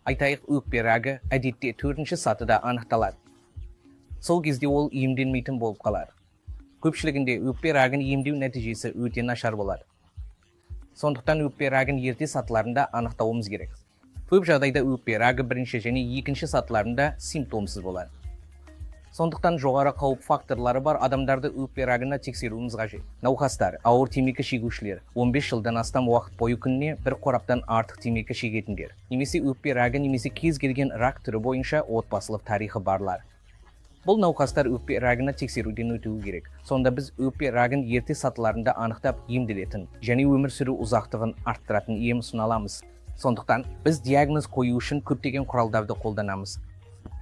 Айтайық өкпе рагы әдетте 4-ші сатыда анықталады. Сол кезде ол емделмейтін болып қалады. Көпшілігінде өкпе рагын емдеу нәтижесі өте нашар болады. Сондықтан өкпе рагын ерте сатыларында анықтауымыз керек. Көп жағдайда өкпе рагы бірінші және екінші сатыларында симптомсыз болады. Сондықтан жоғары қауіп факторлары бар адамдарды өкпе рагына тексеруіміз қажет. Науқастар, ауыр темекі шегушілер, 15 жылдан астам уақыт бойы күніне бір қораптан артық темекі шегетіндер, немесе өкпе рагы немесе кез келген рак түрі бойынша отбасылық тарихы барлар. Бұл науқастар өкпе рагына тексеруден өтуі керек. Сонда біз өкпе рагын ерте сатыларында анықтап емделетін және өмір сүру ұзақтығын арттыратын ем ұсына аламыз. Сондықтан біз диагноз қою үшін көптеген құралдарды қолданамыз.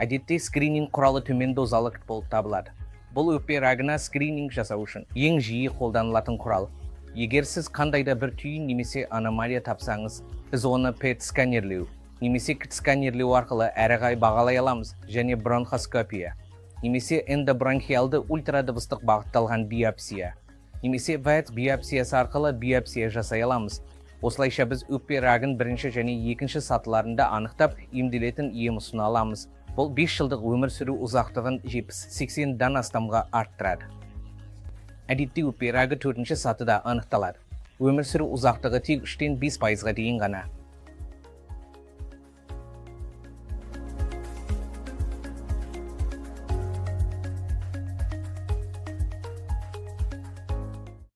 Әдетте скрининг құралы төмен дозалы кіт болып табылады. Бұл өкпе рагына скрининг жасау үшін ең жиі қолданылатын құрал. Егер сіз қандайда бір түйін немесе аномалия тапсаңыз, біз оны PET сканерлеу немесе кіт сканерлеу арқылы әрі қарай бағалай аламыз, және бронхоскопия немесе эндобронхиалды ультрадыбыстық бағытталған биопсия немесе ВЭТ биопсиясы арқылы биопсия жасай аламыз. Осылайша біз өкпе рагын бірінші және екінші сатыларында анықтап емделетін ем ұсына аламыз. Бұл 5 жылдық өмір сүру ұзақтығын 70-80-дан астамға арттырады. Әдетте өкпе рагы 4-ші сатыда анықталады. Өмір сүру ұзақтығы тек 3-5%-ға дейін ғана.